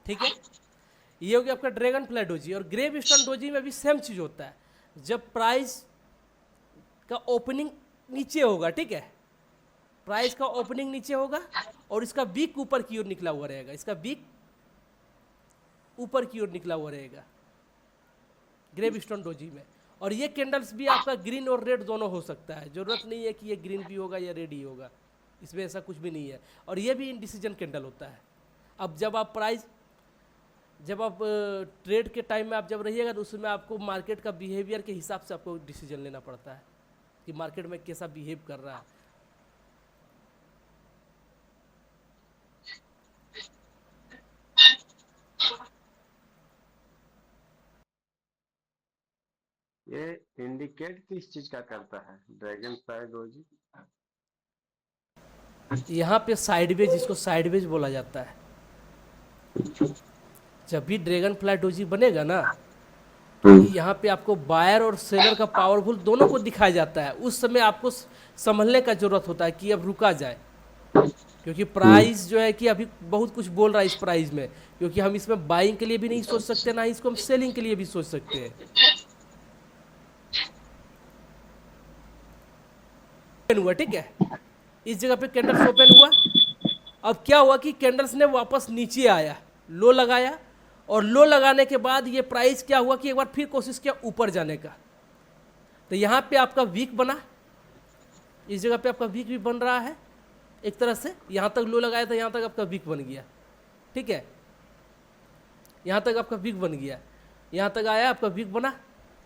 ठीक है, ये हो गया आपका ड्रैगन फ्लाई डोजी। और ग्रेव स्टोन डोजी में भी सेम चीज होता है, जब प्राइस का ओपनिंग नीचे होगा, ठीक है, प्राइस का ओपनिंग नीचे होगा और इसका वीक ऊपर की ओर निकला हुआ रहेगा, इसका वीक ऊपर की ओर निकला हुआ रहेगा ग्रेव स्टोन डोजी में। और ये कैंडल्स भी आपका ग्रीन और रेड दोनों हो सकता है, जरूरत नहीं है कि ये ग्रीन भी होगा या रेड ही होगा, इसमें ऐसा कुछ भी नहीं है। और ये भी इनडिसीजन कैंडल होता है। अब जब आप ट्रेड के टाइम में आप जब रहिएगा तो उसमें आपको मार्केट का बिहेवियर के हिसाब से आपको डिसीजन लेना पड़ता है कि मार्केट में कैसा बिहेव कर रहा है। ये इंडिकेट किस चीज का करता है ड्रैगन फ्लाई डोजी? यहाँ पे साइडवेज, इसको साइडवेज बोला जाता है। जब भी ड्रैगन फ्लाई डोजी बनेगा ना, तो यहाँ पे आपको बायर और सेलर का पावरफुल दोनों को दिखाया जाता है। उस समय आपको संभलने का जरूरत होता है कि अब रुका जाए, क्योंकि प्राइस जो है कि अभी बहुत कुछ बोल रहा है इस प्राइस में, क्योंकि हम इसमें बाइंग के लिए भी नहीं सोच सकते, ना इसको हम सेलिंग के लिए भी सोच सकते हैं। हुआ, ठीक है, इस जगह पे कैंडल्स ओपन हुआ। अब क्या हुआ कि कैंडल्स ने वापस नीचे आया, लो लगाया, और लो लगाने के बाद ये प्राइस क्या हुआ कि एक बार फिर कोशिश किया ऊपर जाने का। तो यहाँ पे आपका वीक बना, इस जगह पे आपका वीक भी बन रहा है एक तरह से। यहाँ तक लो लगाया था, यहाँ तक आपका वीक बन गया, ठीक है, यहाँ तक आपका वीक बन गया, यहाँ तक आया आपका वीक बना,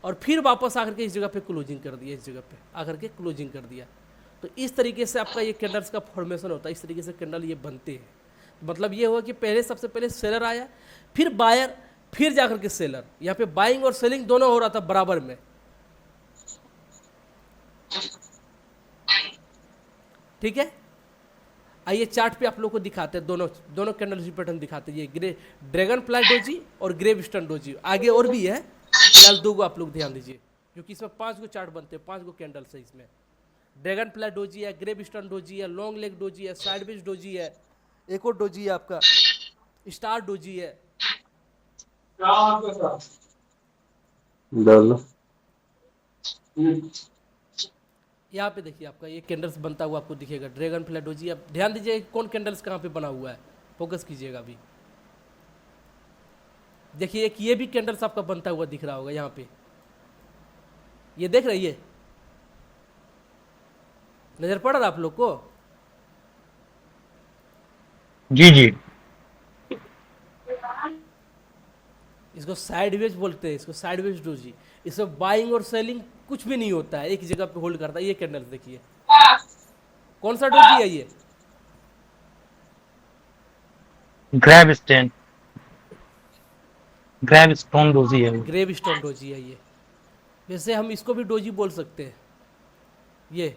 और फिर वापस आकर के इस जगह पे क्लोजिंग कर दिया, इस जगह पे आकर के क्लोजिंग कर दिया। तो इस तरीके से आपका ये कैंडल्स का फॉर्मेशन होता है, इस तरीके से कैंडल ये बनते हैं। मतलब ये हुआ कि पहले सबसे पहले सेलर आया, फिर बायर, फिर जाकर के सेलर। यहाँ पे बाइंग और सेलिंग दोनों हो रहा था बराबर में, ठीक है। आइए चार्ट पे आप लोग को दिखाते हैं, दोनों कैंडल पैटर्न दिखाते हैं। ये ग्रे ड्रैगन फ्लाई डोजी और ग्रेव स्टोन डोजी, आगे और भी है, फिलहाल 2 गो आप लोग ध्यान दीजिए, क्योंकि इसमें 5 गो चार्ट बनते हैं, 5 गो कैंडल्स है इसमें। ड्रैगन फ्लाई डोजी है, ग्रेव स्टोन डोजी है, लॉन्ग लेग डोजी है, साइडवेज डोजी है, एक और डोजी है आपका स्टार डोजी है। यहाँ पे देखिए आपका ये कैंडल्स बनता हुआ आपको दिखेगा, ड्रैगन फ्लाई डोजी। आप ध्यान दीजिए कौन कैंडल्स कहाँ पे बना हुआ है, फोकस कीजिएगा अभी। देखिए एक ये भी कैंडल्स आपका बनता हुआ दिख रहा होगा यहाँ पे, ये देख रही है, नजर पड़ रहा आप लोग को? जी जी। इसको साइडवेज बोलते हैं, इसको साइडवेज डोजी। इसमें बाइंग और सेलिंग कुछ भी नहीं होता है, एक जगह पे होल्ड करता है। ये कैंडल्स देखिए, कौन सा डोजी है ये? ग्रेव स्टोन डोजी है वो। ग्रेव स्टोन डोजी है ये। वैसे हम इसको भी डोजी बोल सकते हैं, ये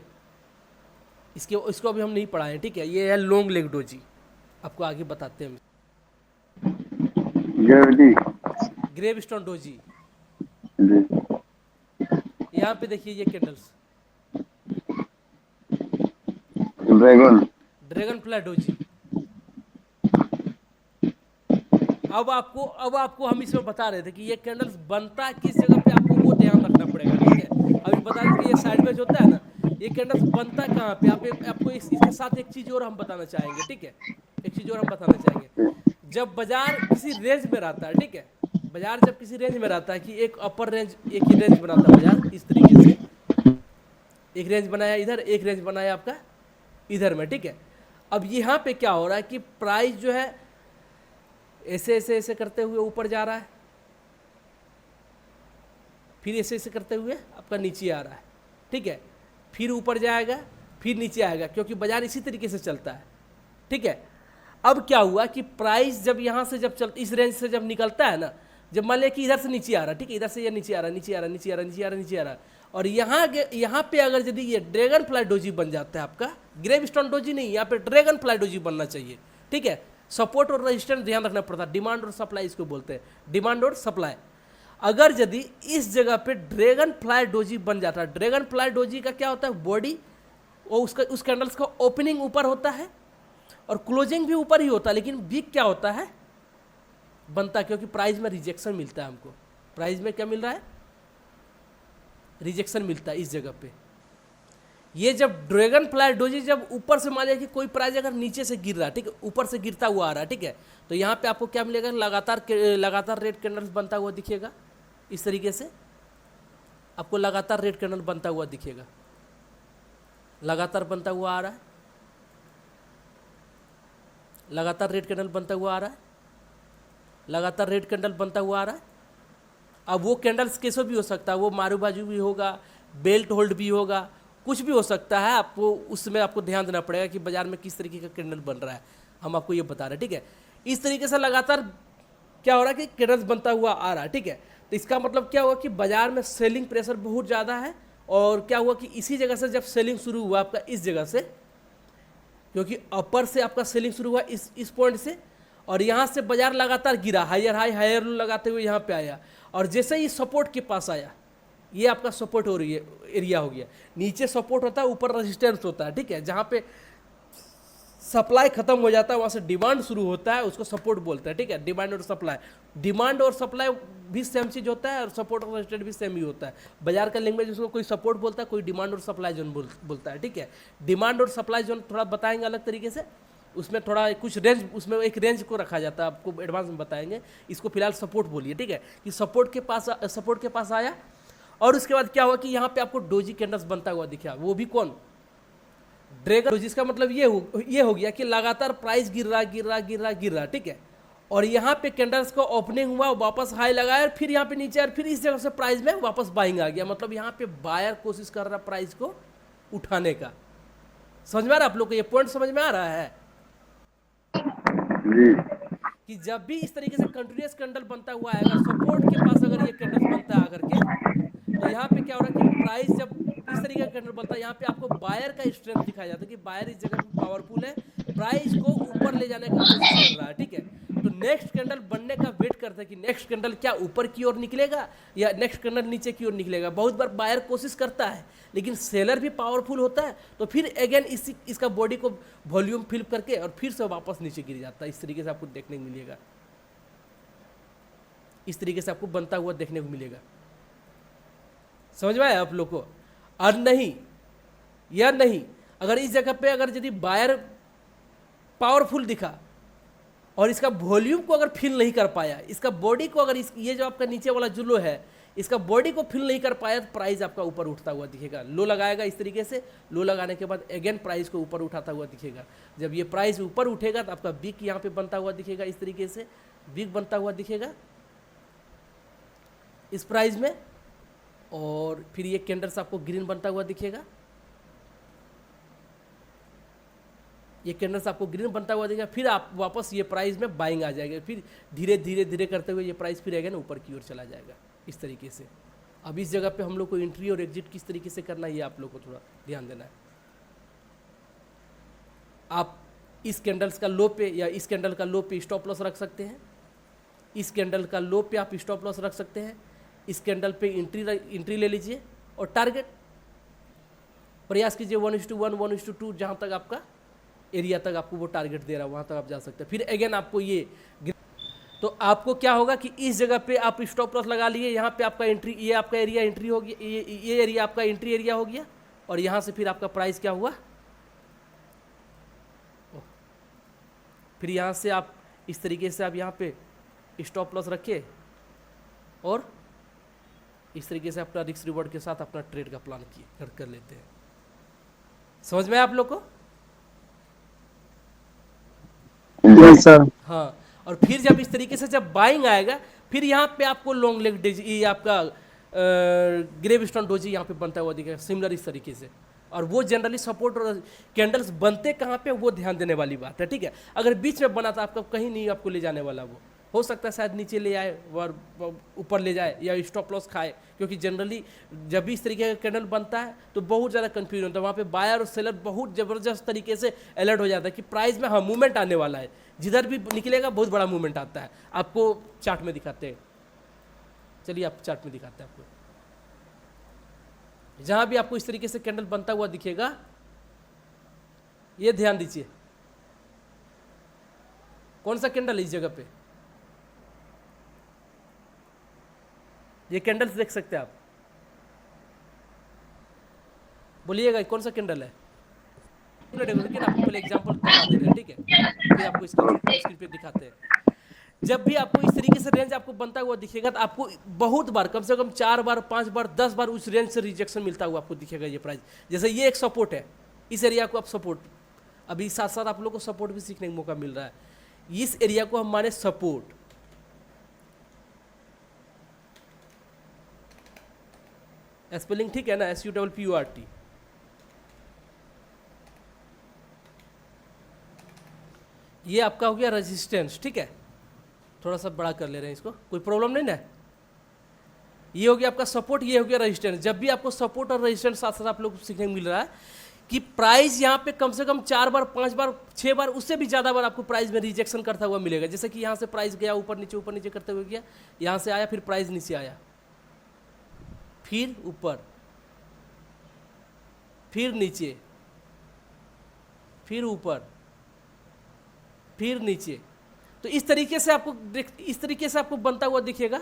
इसको अभी हम नहीं पढ़ाएं, ठीक है। ये है लॉन्ग लेग डोजी, आपको आगे बताते हैं। ग्रेव स्टोन डोजी, यहाँ पे देखिए ये कैंडल्स ड्रैगन फ्लाई डोजी। अब आपको हम इसमें बता रहे थे कि ये कैंडल्स बनता किस जगह पे, आपको वो ध्यान रखना पड़ेगा, ठीक है। अभी बता दें कि ये साइडवेज होता है ना, ये कैंडल्स बनता कहाँ पे, आपको इसके साथ एक चीज़ और हम बताना चाहेंगे, ठीक है। एक चीज़ और हम बताना चाहेंगे, जब बाजार किसी रेंज में रहता है, ठीक है, बाजार जब किसी रेंज में रहता है कि एक अपर रेंज, एक ही रेंज बनाता है बाजार इस तरीके से, एक रेंज बनाया इधर, एक रेंज बनाया आपका इधर में, ठीक है। अब यहाँ पे क्या हो रहा है कि प्राइस जो है ऐसे ऐसे ऐसे करते हुए ऊपर जा रहा है, फिर ऐसे ऐसे करते हुए आपका नीचे आ रहा है, ठीक है, फिर ऊपर जाएगा, फिर नीचे आएगा, क्योंकि बाजार इसी तरीके से चलता है, ठीक है। अब क्या हुआ कि प्राइस जब यहाँ से जब इस रेंज से जब निकलता है ना, जब मान लिया कि इधर से नीचे आ रहा है, ठीक है, इधर से ये नीचे आ रहा है, नीचे आ रहा है, नीचे आ रहा है, नीचे आ रहा है, नीचे आ रहा है, और यहाँ पे अगर यदि ये ड्रैगन फ्लाई डोजी बन जाता है आपका, ग्रेव स्टोन डोजी नहीं, यहाँ पे ड्रैगन फ्लाई डोजी बनना चाहिए, ठीक है। सपोर्ट और रेजिस्टेंस ध्यान रखना पड़ता है, डिमांड और सप्लाई इसको बोलते हैं, डिमांड और सप्लाई। अगर यदि इस जगह पे ड्रैगन फ्लाई डोजी बन जाता है, ड्रैगन फ्लाई डोजी का क्या होता है, बॉडी वो उसका उस कैंडल्स का ओपनिंग ऊपर होता है और क्लोजिंग भी ऊपर ही होता है, लेकिन वीक क्या होता है, बनता है, क्योंकि प्राइस में रिजेक्शन मिलता है हमको। प्राइस में क्या मिल रहा है, रिजेक्शन मिलता है इस जगह पे। ये जब ड्रैगन फ्लाई डोजी जब ऊपर से मान लिया कि कोई प्राइस अगर नीचे से गिर रहा है, ठीक है, ऊपर से गिरता हुआ आ रहा है, ठीक है, तो यहाँ पे आपको क्या मिलेगा, लगातार रेड कैंडल्स बनता हुआ दिखेगा। इस तरीके से आपको लगातार रेड कैंडल बनता हुआ दिखेगा, लगातार बनता हुआ आ रहा है, लगातार रेड कैंडल बनता हुआ आ रहा है, लगातार रेड कैंडल बनता हुआ आ रहा है। अब वो कैंडल्स कैसे भी हो सकता है, वो मारू बाजू भी होगा, बेल्ट होल्ड भी होगा, कुछ भी हो सकता है। आपको उसमें आपको ध्यान देना पड़ेगा कि बाजार में किस तरीके का कैंडल बन रहा है, हम आपको ये बता रहे हैं, ठीक है। इस तरीके से लगातार क्या हो रहा है कि कैंडल्स बनता हुआ आ रहा है, ठीक है। तो इसका मतलब क्या हुआ कि बाजार में सेलिंग प्रेशर बहुत ज़्यादा है। और क्या हुआ कि इसी जगह से जब सेलिंग शुरू हुआ आपका, इस जगह से, क्योंकि अपर से आपका सेलिंग शुरू हुआ इस पॉइंट से, और यहाँ से बाजार लगातार गिरा, हायर हाई हायर लो लगाते हुए यहाँ पे आया, और जैसे ही सपोर्ट के पास आया, ये आपका सपोर्ट हो रही है एरिया हो गया। नीचे सपोर्ट होता है, ऊपर रेजिस्टेंस होता है, ठीक है। जहाँ पे सप्लाई खत्म हो जाता है वहाँ से डिमांड शुरू होता है, उसको सपोर्ट बोलते हैं, ठीक है। डिमांड और सप्लाई, डिमांड और सप्लाई भी सेम चीज़ होता है, और सपोर्ट और रेजिस्टेंस भी सेम ही होता है। बाजार का लैंग्वेज उसको कोई सपोर्ट बोलता है, कोई डिमांड और सप्लाई जोन बोलता है, ठीक है। डिमांड और सप्लाई जोन थोड़ा बताएंगे अलग तरीके से, उसमें थोड़ा कुछ रेंज, उसमें एक रेंज को रखा जाता है, आपको एडवांस में बताएंगे। इसको फिलहाल सपोर्ट बोलिए, ठीक है, कि सपोर्ट के पास आया, और उसके बाद क्या हुआ कि यहाँ पे आपको डोजी कैंडल्स बनता हुआ दिखा, वो भी कौन, ड्रैगन डोजी। इसका मतलब ये हो गया कि लगातार प्राइस गिर रहा, ठीक है। और यहाँ पे कैंडल्स को ओपनिंग हुआ, वापस हाई लगाया, फिर यहाँ पे नीचे, और फिर इस जगह से प्राइस में वापस बाइंग आ गया। मतलब यहाँ पे बायर कोशिश कर रहा प्राइस को उठाने का। समझ में आ रहा है आप लोग को, ये पॉइंट समझ में आ रहा है कि जब भी इस तरीके से कंटिन्यूअस कैंडल बनता हुआ आएगा, सपोर्ट के पास अगर ये कैंडल बनता है आकर के, तो यहाँ पे क्या हो रहा है कि प्राइस जब इस तरीके का कैंडल बनता है, यहाँ पे आपको बायर का स्ट्रेंथ दिखाया जाता है कि बायर इस जगह पे पावरफुल है, प्राइस को ऊपर ले जाने की कोशिश कर रहा है, ठीक है। तो नेक्स्ट कैंडल बनने का वेट करते हैं कि नेक्स्ट कैंडल क्या ऊपर की ओर निकलेगा या नेक्स्ट कैंडल नीचे की ओर निकलेगा। बहुत बार बायर कोशिश करता है, लेकिन सेलर भी पावरफुल होता है, तो फिर अगेन इसका बॉडी को वॉल्यूम फिल करके और फिर से वापस नीचे गिर जाता है। इस तरीके से आपको देखने को मिलेगा, इस तरीके से आपको बनता हुआ देखने को मिलेगा। समझ में आया आप लोग को। और नहीं, अगर इस जगह पे अगर यदि बायर पावरफुल दिखा और इसका वॉल्यूम को अगर फिल नहीं कर पाया, इसका बॉडी को अगर ये जो आपका नीचे वाला जो लो है, इसका बॉडी को फिल नहीं कर पाया, तो प्राइस आपका ऊपर उठता हुआ दिखेगा। लो लगाएगा इस तरीके से, लो लगाने के बाद अगेन प्राइस को ऊपर उठाता हुआ दिखेगा। जब ये प्राइस ऊपर उठेगा तो आपका बिग यहाँ पे बनता हुआ दिखेगा, इस तरीके से बिग बनता हुआ दिखेगा इस प्राइस में, और फिर ये कैंडल्स आपको ग्रीन बनता हुआ दिखेगा, ये कैंडल्स आपको ग्रीन बनता हुआ दिखेगा। फिर आप वापस ये प्राइस में बाइंग आ जाएगा, फिर धीरे धीरे करते हुए ये प्राइस फिर अगेन ऊपर की ओर चला जाएगा इस तरीके से। अब इस जगह पे हम लोग को एंट्री और एग्जिट किस तरीके से करना है, ये आप लोग को थोड़ा ध्यान देना है। आप इस कैंडल्स का लो पे या इस कैंडल का लो पे स्टॉप लॉस रख सकते हैं, इस कैंडल का लो पे आप स्टॉप लॉस रख सकते हैं, इस कैंडल पे एंट्री ले लीजिए, और टारगेट प्रयास कीजिए 1:1 1:2, जहाँ तक आपका एरिया तक आपको वो टारगेट दे रहा है वहाँ तक आप जा सकते हैं। फिर अगेन आपको ये, तो आपको क्या होगा कि इस जगह पे आप स्टॉप लॉस लगा लिए, यहाँ पे आपका एंट्री, ये आपका एरिया एंट्री हो गया, ये एरिया आपका एंट्री एरिया हो गया, और यहाँ से फिर आपका प्राइस क्या हुआ, फिर यहाँ से आप इस तरीके से आप यहाँ पे स्टॉप लॉस रखिए, और इस तरीके से अपना रिस्क रिवॉर्ड के साथ अपना ट्रेड का प्लान कर लेते हैं। समझ में आप लोग को। सर हाँ, और फिर जब इस तरीके से जब बाइंग आएगा, फिर यहाँ पे आपको लॉन्ग लेग डोजी, ये आपका ग्रेव स्टोन डोजी यहाँ पे बनता हुआ दिखेगा सिमिलर इस तरीके से। और वो जनरली सपोर्ट और कैंडल्स बनते कहाँ पे, वो ध्यान देने वाली बात है, ठीक है। अगर बीच में बना था आपका कहीं नहीं आपको ले जाने वाला, वो हो सकता है शायद नीचे ले आए और ऊपर ले जाए या स्टॉप लॉस खाए, क्योंकि जनरली जब भी इस तरीके का कैंडल बनता है तो बहुत ज़्यादा कंफ्यूजन होता है, वहाँ पे बायर और सेलर बहुत ज़बरदस्त तरीके से अलर्ट हो जाता है कि प्राइस में हाँ मूवमेंट आने वाला है, जिधर भी निकलेगा बहुत बड़ा मूवमेंट आता है। आपको चार्ट में दिखाते हैं, चलिए आप चार्ट में दिखाते हैं आपको। जहाँ भी आपको इस तरीके से कैंडल बनता हुआ दिखेगा, ये ध्यान दीजिए, कौन सा कैंडल है इस जगह पे, ये कैंडल्स देख सकते हैं आप, बोलिएगा कौन सा कैंडल है। लेकिन आपको पहले एग्जांपल बता दे रहे हैं, ठीक है, फिर आपको स्क्रीन पे दिखाते हैं। जब भी आपको इस तरीके से रेंज आपको बनता हुआ दिखेगा तो आपको बहुत बार, कम से कम 4 बार 5 बार 10 बार उस रेंज से रिजेक्शन मिलता हुआ आपको दिखेगा ये प्राइस। जैसे ये एक सपोर्ट है, इस एरिया को आप सपोर्ट, अभी साथ साथ आप लोग को सपोर्ट भी सीखने का मौका मिल रहा है। इस एरिया को हम माने सपोर्ट, स्पेलिंग ठीक है ना, SUPPORT। ये आपका हो गया रेजिस्टेंस, ठीक है, थोड़ा सा बड़ा कर ले रहे हैं इसको, कोई प्रॉब्लम नहीं ना। ये हो गया आपका सपोर्ट, ये हो गया रेजिस्टेंस। जब भी आपको सपोर्ट और रेजिस्टेंस साथ साथ आप लोग को सीखने को मिल रहा है कि प्राइस यहाँ पे कम से कम 4 बार 5 बार 6 बार उससे भी ज़्यादा बार आपको प्राइस में रिजेक्शन करता हुआ मिलेगा। जैसे कि यहाँ से प्राइस गया ऊपर नीचे करते हुए गया, यहाँ से आया, फिर प्राइस नीचे आया, फिर ऊपर, फिर नीचे, फिर ऊपर, फिर नीचे। तो इस तरीके से आपको बनता हुआ दिखेगा,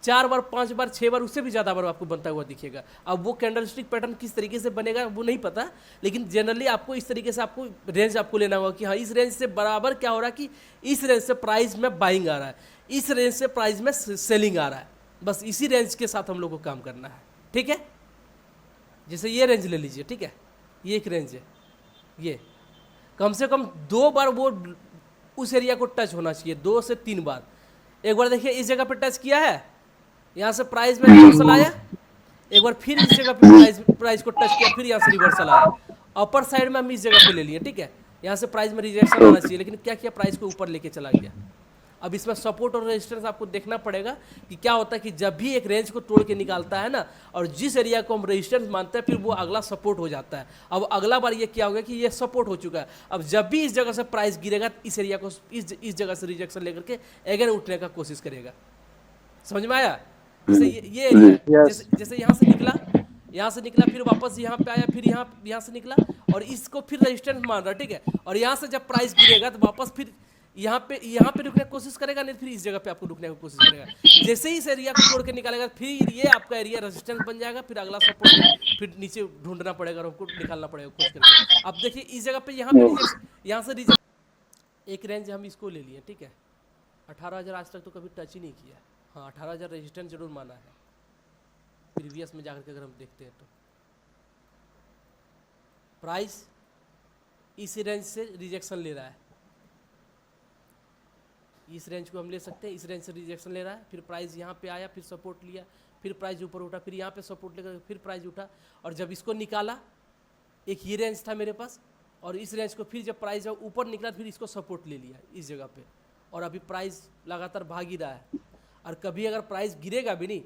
4 बार 5 बार 6 बार उससे भी ज़्यादा बार आपको बनता हुआ दिखेगा। अब वो कैंडलस्टिक पैटर्न किस तरीके से बनेगा वो नहीं पता, लेकिन जनरली आपको इस तरीके से आपको रेंज आपको लेना होगा कि हाँ इस रेंज से बराबर क्या हो रहा है कि इस रेंज से प्राइस में बाइंग आ रहा है, इस रेंज से प्राइस में सेलिंग आ रहा है। बस इसी रेंज के साथ हम लोग को काम करना है, ठीक है। जैसे ये रेंज ले लीजिए, ठीक है, ये एक रेंज है, ये कम से कम 2 बार वो उस एरिया को टच होना चाहिए, 2 से 3 बार। एक बार देखिए इस जगह पे टच किया है, यहाँ से प्राइस में रिवर्सल आया, एक बार फिर इस जगह पे प्राइस को टच किया, फिर यहाँ से रिवर्सल आया। अपर साइड में हम इस जगह पे ले लिए, ठीक है, यहाँ से प्राइस में रिजेक्शन आना चाहिए, लेकिन क्या किया, प्राइस को ऊपर लेके चला गया। अब इसमें सपोर्ट और रेजिस्टेंस आपको देखना पड़ेगा कि क्या होता है कि जब भी एक रेंज को तोड़ के निकालता है ना, और जिस एरिया को हम रेजिस्टेंस मानते हैं फिर वो अगला सपोर्ट हो जाता है। अब अगला बार ये क्या होगा कि ये सपोर्ट हो चुका है, अब जब भी इस जगह से प्राइस गिरेगा इस एरिया को इस जगह से रिजेक्शन लेकर के अगेन उठने का कोशिश करेगा। समझ में आया? जैसे ये एरिया है, जैसे यहाँ से निकला फिर वापस यहाँ पे आया, फिर यहाँ से निकला और इसको फिर रेजिस्टेंस मान रहा है, ठीक है, और यहाँ से जब प्राइस गिरेगा तो वापस फिर यहाँ पे रुकने की कोशिश करेगा, नहीं फिर इस जगह पे आपको रुकने की कोशिश करेगा। जैसे ही इस एरिया को तोड़ के निकालेगा फिर ये आपका एरिया रेजिस्टेंस बन जाएगा, फिर अगला सपोर्ट फिर नीचे ढूंढना पड़ेगा और हमको निकालना पड़ेगा कोशिश करके। अब देखिए इस जगह पे यहाँ से रिजेक्ट एक रेंज हम इसको ले लिए, ठीक है, 18,000 आज तक तो कभी टच ही नहीं किया। हाँ 18,000 रेजिस्टेंस जरूर माना है प्रीवियस में जाकर के, अगर हम देखते हैं तो प्राइस इस रेंज से रिजेक्शन ले रहा है, इस रेंज को हम ले सकते हैं, इस रेंज से रिजेक्शन ले रहा है, फिर प्राइस यहाँ पे आया, फिर सपोर्ट लिया, फिर प्राइस ऊपर उठा, फिर यहाँ पे सपोर्ट लेकर फिर प्राइस उठा, और जब इसको निकाला एक ये रेंज था मेरे पास, और इस रेंज को फिर जब प्राइस जब ऊपर निकला फिर इसको सपोर्ट ले लिया इस जगह पे, और अभी प्राइस लगातार भाग ही रहा है। और कभी अगर प्राइस गिरेगा भी नहीं,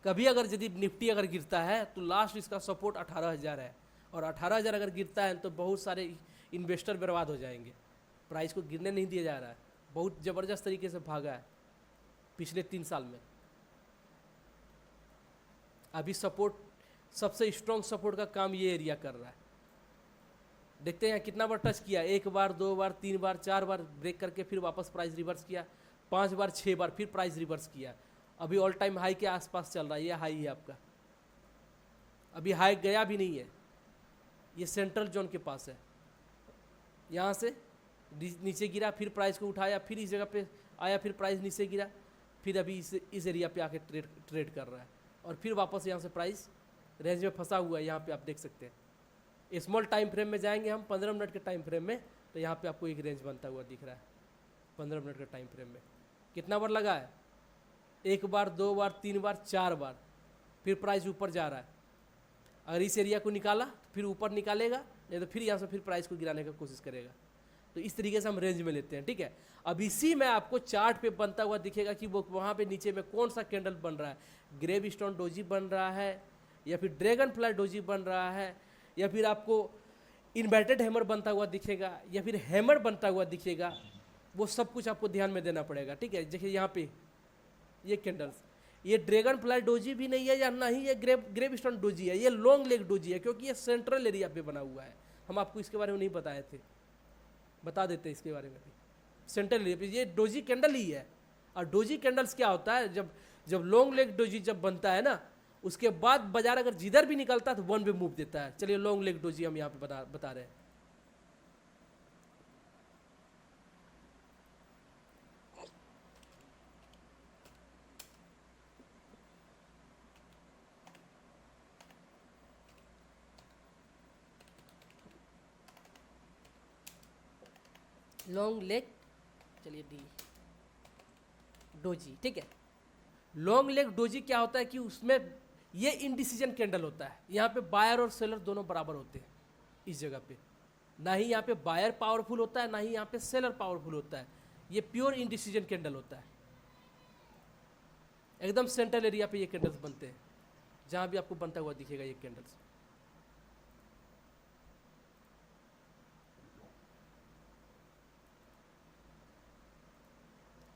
कभी अगर यदि निफ्टी अगर गिरता है तो लास्ट इसका सपोर्ट 18,000 है, और 18,000 अगर गिरता है तो बहुत सारे इन्वेस्टर बर्बाद हो जाएंगे। प्राइस को गिरने नहीं दिया जा रहा है, बहुत ज़बरदस्त तरीके से भागा है पिछले 3 साल में। अभी सपोर्ट सबसे स्ट्रॉन्ग सपोर्ट का काम ये एरिया कर रहा है। देखते हैं कितना बार टच किया, 1 बार 2 बार 3 बार 4 बार ब्रेक करके फिर वापस प्राइस रिवर्स किया, 5 बार 6 बार फिर प्राइस रिवर्स किया। अभी ऑल टाइम हाई के आसपास चल रहा है, ये हाई है आपका, अभी हाई गया भी नहीं है, ये सेंट्रल जोन के पास है। यहाँ से नीचे गिरा, फिर प्राइस को उठाया, फिर इस जगह पे आया, फिर प्राइस नीचे गिरा, फिर अभी इस एरिया पे आके ट्रेड कर रहा है, और फिर वापस यहाँ से प्राइस रेंज में फंसा हुआ है। यहाँ पे आप देख सकते हैं, स्मॉल टाइम फ्रेम में जाएंगे हम 15 मिनट के टाइम फ्रेम में, तो यहाँ पे आपको एक रेंज बनता हुआ दिख रहा है 15 मिनट के टाइम फ्रेम में। कितना बार लगा है, 1 बार 2 बार 3 बार 4 बार, फिर प्राइस ऊपर जा रहा है। अगर इस एरिया को निकाला फिर ऊपर निकालेगा, नहीं तो फिर यहाँ से फिर प्राइस को गिराने का कोशिश करेगा। तो इस तरीके से हम रेंज में लेते हैं, ठीक है। अब इसी में आपको चार्ट पे बनता हुआ दिखेगा कि वो वहाँ पे नीचे में कौन सा कैंडल बन रहा है, ग्रेव स्टोन डोजी बन रहा है, या फिर ड्रैगन फ्लाई डोजी बन रहा है, या फिर आपको इन्वर्टेड हैमर बनता हुआ दिखेगा, या फिर हैमर बनता हुआ दिखेगा। वो सब कुछ आपको ध्यान में देना पड़ेगा, ठीक है। देखिए यहाँ पे ये कैंडल्स, ये ड्रैगन फ्लाई डोजी भी नहीं है, या ना ही ये ग्रेव स्टोन डोजी है, ये लॉन्ग लेग डोजी है, क्योंकि ये सेंट्रल एरिया पे बना हुआ है। हम आपको इसके बारे में नहीं बताए थे, बता देते इसके बारे में भी। सेंट्रल एरिया पे ये डोजी कैंडल ही है। और डोजी कैंडल्स क्या होता है, जब जब लॉन्ग लेग डोजी जब बनता है ना, उसके बाद बाजार अगर जिधर भी निकलता है तो वन वे मूव देता है। चलिए लॉन्ग लेग डोजी हम यहाँ पे बता रहे हैं। लॉन्ग लेग, चलिए डी डोजी, ठीक है। लॉन्ग लेग डोजी क्या होता है कि उसमें ये इनडिसीजन कैंडल होता है। यहाँ पे बायर और सेलर दोनों बराबर होते हैं इस जगह पे। ना ही यहाँ पे बायर पावरफुल होता है, ना ही यहाँ पे सेलर पावरफुल होता है। ये प्योर इनडिसीजन कैंडल होता है। एकदम सेंट्रल एरिया पे ये कैंडल्स बनते हैं, जहाँ भी आपको बनता हुआ दिखेगा ये कैंडल्स।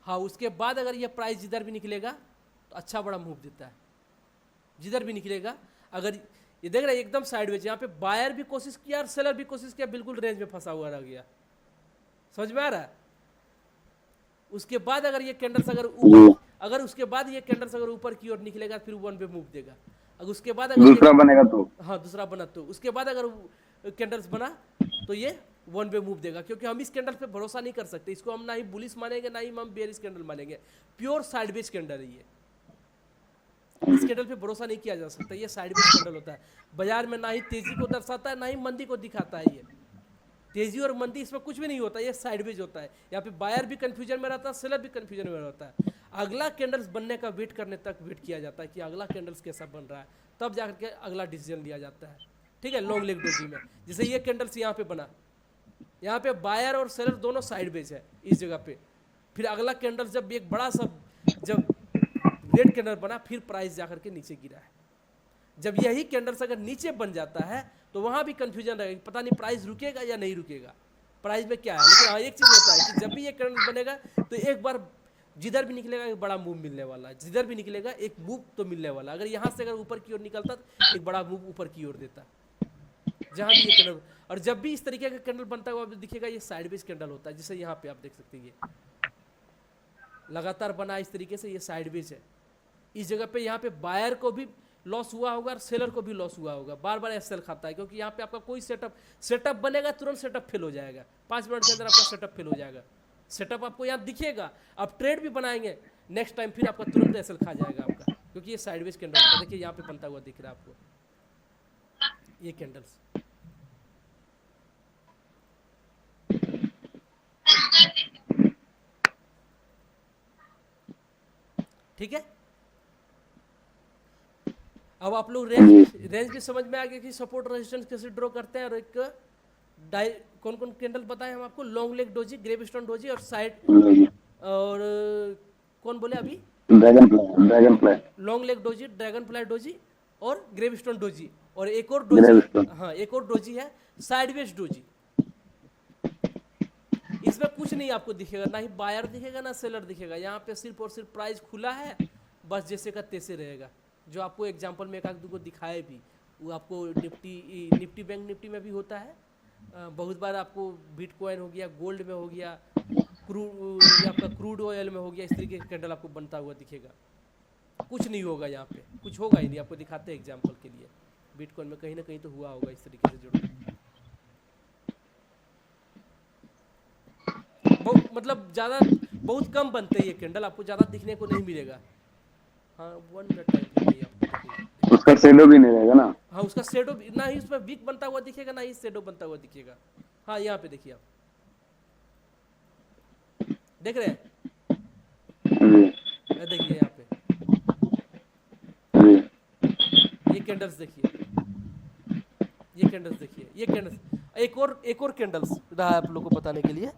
हाँ, उसके बाद अगर ये प्राइस जिधर भी निकलेगा तो अच्छा बड़ा मूव देता है, जिधर भी निकलेगा। अगर ये देख रहे हैं एकदम साइडवेज, यहाँ पे बायर भी कोशिश किया और सेलर भी कोशिश किया, बिल्कुल रेंज में फंसा हुआ रह गया। समझ में आ रहा है? उसके बाद अगर ये कैंडल्स अगर उसके बाद ये कैंडल्स अगर ऊपर की ओर निकलेगा फिर वन पे मूव देगा। अगर उसके बाद अगर दूसरा बनेगा तो हाँ दूसरा बना तो उसके बाद अगर कैंडल्स बना तो ये वन वे मूव देगा। क्योंकि हम इस कैंडल पे भरोसा नहीं कर सकते, इसको हम ना ही बुलिश मानेंगे ना ही हम बेयरिश कैंडल मानेंगे। प्योर साइडवेज कैंडल है ये, इस कैंडल पे भरोसा नहीं किया जा सकता। ये साइडवेज कैंडल होता है, बाजार में ना ही तेजी को दर्शाता है ना ही मंदी को दिखाता है। ये तेजी और मंदी इसमें कुछ भी नहीं होता, ये साइडवेज होता है। यहाँ पे बायर भी कंफ्यूजन में रहता है, सेलर भी कंफ्यूजन में रहता है। अगला कैंडल्स बनने का वेट करने तक वेट किया जाता है कि अगला कैंडल्स कैसा बन रहा है, तब जाकर के अगला डिसीजन लिया जाता है। ठीक है, लॉन्ग लेग डोजी में जैसे ये कैंडल्स यहाँ पे बना, यहाँ पे बायर और सेलर दोनों साइडवेज है इस जगह पे। फिर अगला कैंडल जब एक बड़ा सा जब रेड कैंडल बना, फिर प्राइस जाकर के नीचे गिरा है। जब यही कैंडल्स अगर नीचे बन जाता है तो वहां भी कंफ्यूजन रहेगा, पता नहीं प्राइस रुकेगा या नहीं रुकेगा, प्राइस में क्या है। लेकिन हाँ एक चीज होता है कि जब भी ये कैंडल बनेगा तो एक बार जिधर भी निकलेगा एक बड़ा मूव मिलने वाला है, जिधर भी निकलेगा एक मूव तो मिलने वाला। अगर यहाँ से अगर ऊपर की ओर निकलता तो एक बड़ा मूव ऊपर की ओर देता, जहाँ भी ये कैंडल। और जब भी इस तरीके का कैंडल बनता हुआ दिखेगा ये साइडवेज कैंडल होता है। जैसे यहाँ पे आप देख सकते हैं ये लगातार बना इस तरीके से, ये साइडवेज है। इस जगह पे यहाँ पे बायर को भी लॉस हुआ होगा और सेलर को भी लॉस हुआ होगा, बार बार एसएल खाता है। क्योंकि यहाँ पे आपका कोई सेटअप बनेगा तुरंत सेटअप फेल हो जाएगा, 5 मिनट के अंदर आपका सेटअप फेल हो जाएगा। सेटअप आपको यहाँ दिखेगा, आप ट्रेड भी बनाएंगे नेक्स्ट टाइम फिर आपका तुरंत एसएल खा जाएगा आपका, क्योंकि ये साइडवेज कैंडल होता है। देखिए यहाँ पे बनता हुआ दिख रहा है आपको ये कैंडल्स। ठीक है, अब आप लोग रेंज भी समझ में आ गया कि सपोर्ट रेजिस्टेंस कैसे ड्रॉ करते हैं। और एक कौन कौन कैंडल बताए हम आपको, long leg doji, gravestone doji और साइड और कौन बोले अभी, dragon fly, long leg doji, dragonfly doji और ग्रेवस्टोन डोजी। और एक और डोजी, हाँ एक और डोजी है साइडवेज डोजी। इसमें कुछ नहीं आपको दिखेगा, ना ही बायर दिखेगा ना सेलर दिखेगा। यहाँ पे सिर्फ और सिर्फ प्राइस खुला है, बस जैसे का तैसे रहेगा। जो आपको एग्जांपल में एक आध को दिखाए भी, वो आपको निफ्टी बैंक निफ्टी में भी होता है। बहुत बार आपको बिटकॉइन हो गया, गोल्ड में हो गया, आपका क्रूड ऑयल में हो गया, इस तरीके का कैंडल आपको बनता हुआ दिखेगा। कुछ नहीं होगा यहाँ पे, कुछ होगा ही नहीं। आपको दिखाते हैं एग्जाम्पल के लिए, बिटकॉइन में कहीं ना कहीं तो हुआ होगा इस तरीके से जुड़ा। मतलब ज़्यादा बहुत कम बनते हैं ये कैंडल, आपको ज़्यादा दिखने को नहीं मिलेगा। हाँ 1 मिनट टाइम चाहिए आपको, उसका शेडो भी नहीं रहेगा ना। हाँ उसका शेडो ना ही उसमें वीक बनता हुआ दिखेगा ना ही शेडो बनता हुआ दिखेगा। हाँ यहाँ पे देखिए, आप देख रहे हैं, देखिए यहाँ पे ये कैंडल्स देखिए, ये कैंडल्स देखिए, ये कैंडल्स एक और कैंडल्स रहा है आप लोगों को बताने के लिए।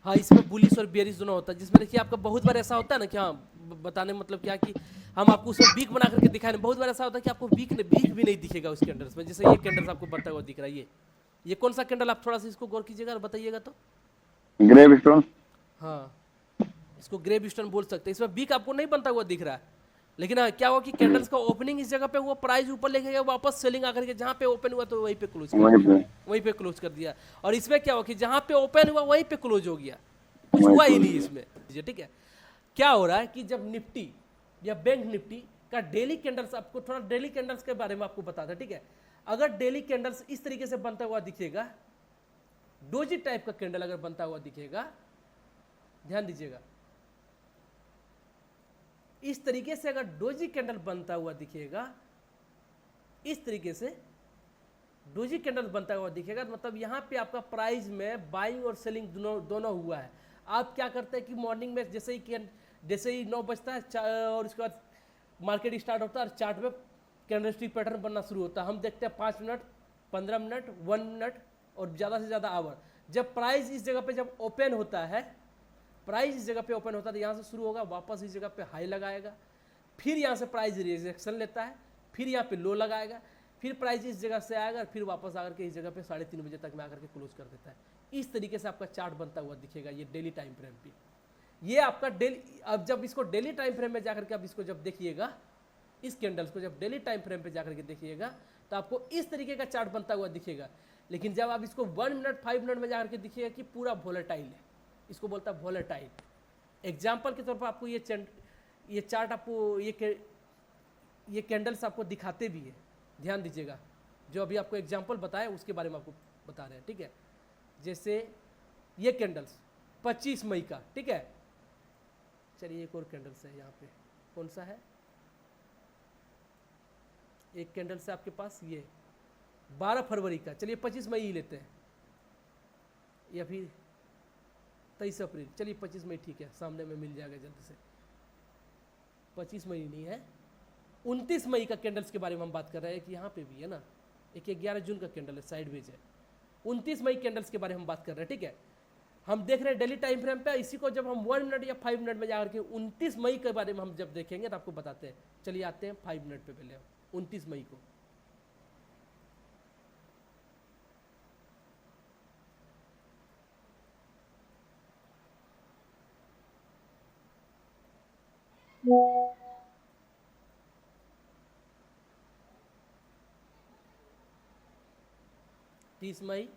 हाँ इसमें बुलिश और बेयरिश दोनों होता है। जिसमें देखिए आपका बहुत बार ऐसा होता है ना कि हाँ बताने मतलब क्या कि हम आपको उसमें वीक बना करके दिखाए। बहुत बार ऐसा होता है कि आपको वीक भी नहीं दिखेगा उस कैंडल्स में। जैसे ये कैंडल्स आपको बनता हुआ दिख रहा है, ये कौन सा कैंडल, आप थोड़ा सा इसको गौर कीजिएगा और बताइएगा तो। ग्रेवस्टोन, हाँ इसको ग्रेवस्टोन बोल सकते हैं। इसमें वीक आपको नहीं बनता हुआ दिख रहा है, लेकिन क्या हुआ कि कैंडल्स का ओपनिंग इस जगह पे हुआ, प्राइस ऊपर लेके गया, वापस सेलिंग आकर के जहाँ पे ओपन हुआ तो वहीं पे क्लोज कर वहीं दिया, पे वहीं पे क्लोज कर दिया। और इसमें क्या हुआ कि जहाँ पे ओपन हुआ वहीं पे क्लोज हो गया, कुछ वहीं हुआ ही close नहीं हो इसमें। ठीक है, क्या हो रहा है कि जब निफ्टी या बैंक निफ्टी का डेली कैंडल्स, आपको थोड़ा डेली कैंडल्स के बारे में आपको बताता है। ठीक है, अगर डेली कैंडल्स इस तरीके से बनता हुआ दिखेगा, डोजी टाइप का कैंडल अगर बनता हुआ दिखेगा, ध्यान दीजिएगा, इस तरीके से अगर डोजी कैंडल बनता हुआ दिखेगा, इस तरीके से डोजी कैंडल बनता हुआ दिखेगा, तो मतलब यहाँ पे आपका प्राइस में बाइंग और सेलिंग दोनों हुआ है। आप क्या करते हैं कि मॉर्निंग में जैसे ही 9 बजता है और उसके बाद मार्केट स्टार्ट होता है और चार्ट में कैंडलस्टिक पैटर्न बनना शुरू होता है। हम देखते हैं 5 मिनट, 15 मिनट, 1 मिनट और ज़्यादा से ज़्यादा आवर। जब प्राइस इस जगह पे जब ओपन होता है, प्राइस इस जगह पे ओपन होता है तो यहाँ से शुरू होगा, वापस इस जगह पे हाई लगाएगा, फिर यहाँ से प्राइस रिजेक्शन लेता है, फिर यहाँ पे लो लगाएगा, फिर प्राइस इस जगह से आएगा, फिर वापस आकर के इस जगह पे 3:30 बजे तक में आकर के क्लोज कर देता है। इस तरीके से आपका चार्ट बनता हुआ दिखेगा, ये डेली टाइम फ्रेम पे। ये आपका डेली, अब जब इसको डेली टाइम फ्रेम में जाकर के आप इसको जब देखिएगा, इस कैंडल्स को जब डेली टाइम फ्रेम पे जाकर के देखिएगा तो आपको इस तरीके का चार्ट बनता हुआ दिखेगा। लेकिन जब आप इसको 1 मिनट 5 मिनट में जाकर के देखिएगा कि पूरा वोलेटाइल है, इसको बोलता है वोलेटाइल। एग्जाम्पल के तौर पर आपको ये चार्ट आपको ये कैंडल्स आपको दिखाते भी है, ध्यान दीजिएगा। जो अभी आपको एग्जाम्पल बताया उसके बारे में आपको बता रहे हैं। ठीक है, जैसे ये कैंडल्स 25 मई का, ठीक है। चलिए एक और कैंडल्स है यहाँ पे, कौन सा है, एक कैंडल से आपके पास ये 12 फरवरी का, चलिए 25 मई ही लेते हैं, या फिर 23 अप्रैल, चलिए 25 मई ठीक है, सामने में मिल जाएगा जल्दी से। 25 मई नहीं है, 29 मई का कैंडल्स के बारे में हम बात कर रहे हैं कि यहाँ पे भी है ना, एक 11 जून का कैंडल है, साइडवेज है। 29 मई कैंडल्स के बारे में हम बात कर रहे हैं। ठीक है, हम देख रहे हैं डेली टाइम फ्रेम पे। इसी को जब हम 1 मिनट या 5 मिनट में जाकर के 29 मई के बारे में हम जब देखेंगे तो आपको बताते हैं। चलिए आते हैं 5 मिनट पे पहले, 29 मई को। तीस मई,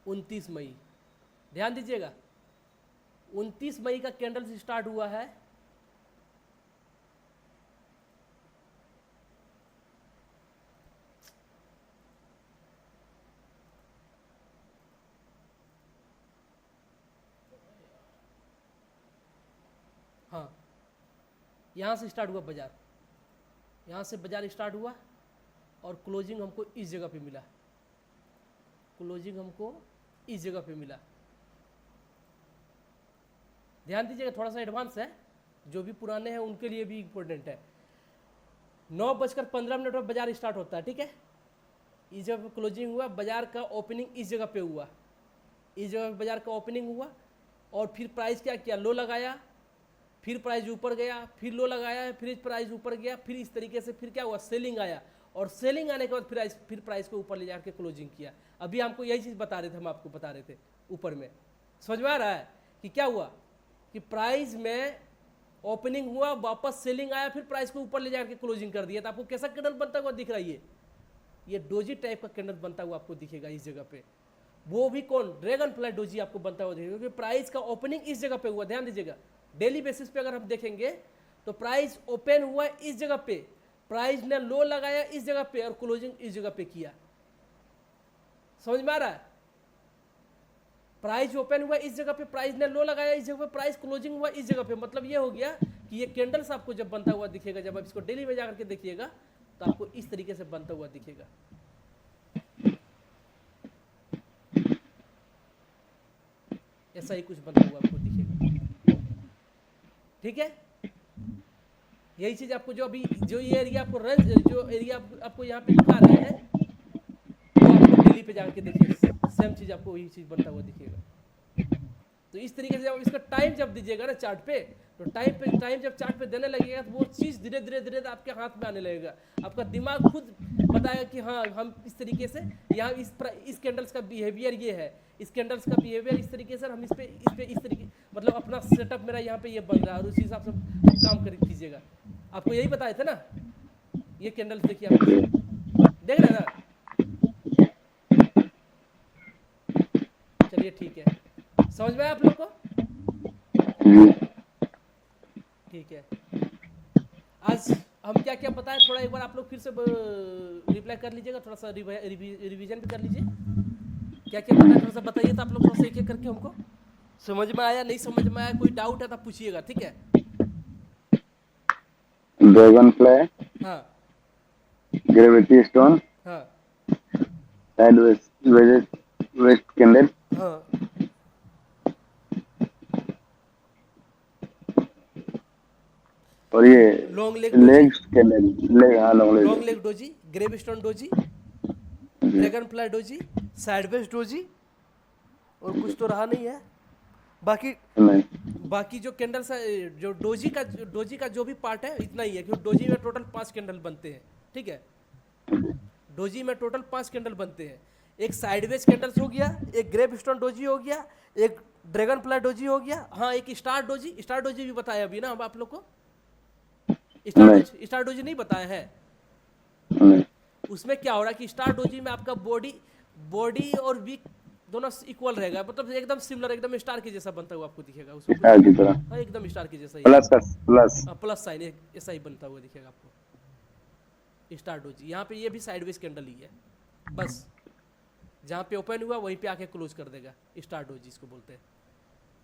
29 मई, ध्यान दीजिएगा 29 मई का कैंडल स्टार्ट हुआ है, हाँ यहाँ से स्टार्ट हुआ बाजार, यहाँ से बाजार स्टार्ट हुआ और क्लोजिंग हमको इस जगह पे मिला, क्लोजिंग हमको इस जगह पे मिला। ध्यान दीजिएगा, थोड़ा सा एडवांस है, जो भी पुराने हैं उनके लिए भी इम्पोर्टेंट है। 9:15 पर बाजार स्टार्ट होता है, ठीक है। इस जगह पे क्लोजिंग हुआ, बाजार का ओपनिंग इस जगह पे हुआ, इस जगह पे बाजार का ओपनिंग हुआ और फिर प्राइस क्या किया, लो लगाया, फिर प्राइस ऊपर गया, फिर लो लगाया, फिर प्राइस ऊपर गया, फिर इस तरीके से फिर क्या हुआ, सेलिंग आया और सेलिंग आने के बाद फिर प्राइस को ऊपर ले जाकर क्लोजिंग किया। अभी हमको यही चीज़ बता रहे थे, हम आपको बता रहे थे ऊपर में, समझ में आ रहा है कि क्या हुआ कि प्राइस में ओपनिंग हुआ, वापस सेलिंग आया, फिर प्राइस को ऊपर ले जाकर क्लोजिंग कर दिया। तो आपको कैसा कैंडल बनता हुआ दिख रहा है, ये डोजी टाइप का कैंडल बनता हुआ आपको दिखेगा इस जगह पे। वो भी कौन, ड्रैगन फ्लाई डोजी आपको बनता हुआ दिखेगा, क्योंकि प्राइस का ओपनिंग इस जगह पे हुआ। ध्यान दीजिएगा, डेली बेसिस पे अगर हम देखेंगे तो प्राइस ओपन हुआ इस जगह पे, प्राइस ने लो लगाया इस जगह पे और क्लोजिंग इस जगह पे किया। समझ में आ रहा है, प्राइस ओपन हुआ इस जगह पे, प्राइस ने लो लगाया इस जगह पे, प्राइस क्लोजिंग हुआ इस जगह पे। मतलब ये हो गया कि ये कैंडल्स आपको जब बनता हुआ दिखेगा, जब आप इसको डेली में जाकर के देखिएगा तो आपको इस तरीके से बनता हुआ दिखेगा। ऐसा ही कुछ बनता हुआ आपको दिखेगा, ठीक है। यही चीज आपको जो अभी जो ये एरिया आपको जो एरिया आपको यहाँ पे दिखा रहे हैं, तो आपको डेली पे जाकर के देखिए सेम चीज आपको वही चीज बनता हुआ दिखेगा। तो इस तरीके से जब इसका टाइम जब दीजिएगा ना चार्ट पे, तो टाइम जब चार्ट पे देने लगेगा तो वो चीज़ धीरे धीरे आपके हाथ में आने लगेगा। आपका दिमाग खुद बताएगा कि हाँ हम इस तरीके से यहाँ इस कैंडल्स का बिहेवियर ये है, इस कैंडल्स का बिहेवियर इस तरीके से, हम इस पे इस तरीके मतलब अपना सेटअप मेरा यहाँ पे ये बन रहा है और उसी हिसाब से आप काम कर कीजिएगा। आपको यही बताए थे ना, ये कैंडल्स देखिए आप, ओके देख रहे हैं ना। चलिए ठीक है, समझ में आया आप लोग को? जी ठीक है, आज हम क्या क्या बताएं थोड़ा एक बार आप लोग फिर से रिप्लाई कर लीजिएगा, थोड़ा सा रिवीजन भी कर लीजिए। क्या क्या बताया थोड़ा सा बताइए तो आप लोग थोड़ा सा एक एक करके हमको। समझ में आया, नहीं समझ में आया, कोई डाउट है तो पूछिएगा, ठीक है। ड्रैगन फ्लाई, हाँ ग्रेविटी स्टोन, हाँ साइड वेस्ट कैंडल, हाँ और ये long leg doji, legs candle, leg, हाँ long long leg, leg doji, gravestone doji, जी dragonfly doji, sideways doji, और कुछ तो रहा नहीं है बाकी। नहीं बाकी जो कैंडल्स है, जो डोजी का जो भी पार्ट है इतना ही है, क्योंकि डोजी में टोटल 5 कैंडल बनते हैं, ठीक है। डोजी में टोटल 5 कैंडल बनते हैं। एक साइडवेज कैंडल्स हो गया, एक ग्रेप स्टोन डोजी हो गया, एक ड्रैगन फ्लाई डोजी हो गया, हाँ एक स्टार डोजी भी बताया अभी ना हम आप लोग को। स्टार डोजी नहीं बताया है। नहीं उसमें क्या हो रहा है कि स्टार डोजी में आपका बॉडी और वीक दोनों इक्वल रहेगा, मतलब एकदम सिमिलर, एकदम स्टार के जैसा बनता हुआ आपको दिखेगा उसमें। स्टार की तरह, हाँ एकदम स्टार के जैसा ही प्लस का प्लस, प्लस साइन ऐसा ही बनता हुआ दिखेगा आपको स्टार डोजी। यहाँ पे ये भी साइडवेज कैंडल ही है, बस जहाँ पे ओपन हुआ वहीं पे आके क्लोज कर देगा, स्टार डोजी इसको बोलते हैं।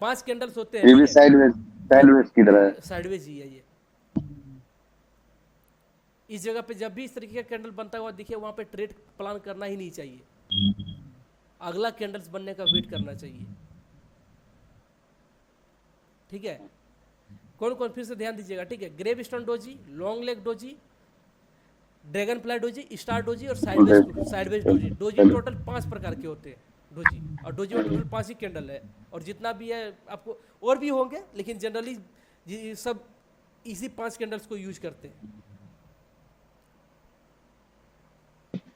5 कैंडल्स होते हैं, ये भी साइडवेज की तरह है। साइडवेज ही है ये। इस जगह पे जब भी इस तरीके का कैंडल बनता हुआ दिखे, वहाँ पे ट्रेड प्लान करना ही नहीं चाहिए, अगला कैंडल्स बनने का वेट करना चाहिए, ठीक है। कौन कौन फिर से ध्यान दीजिएगा, ठीक है। Gravestone doji, long leg doji, dragonfly doji, star doji और साइडवेज डोजी। डोजी टोटल 5 प्रकार के होते हैं डोजी, और डोजी में टोटल 5 ही कैंडल है, और जितना भी है आपको और भी होंगे, लेकिन जनरली सब इसी 5 कैंडल्स को यूज करते हैं।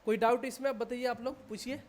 कोई डाउट इसमें आप बताइए, आप लोग पूछिए।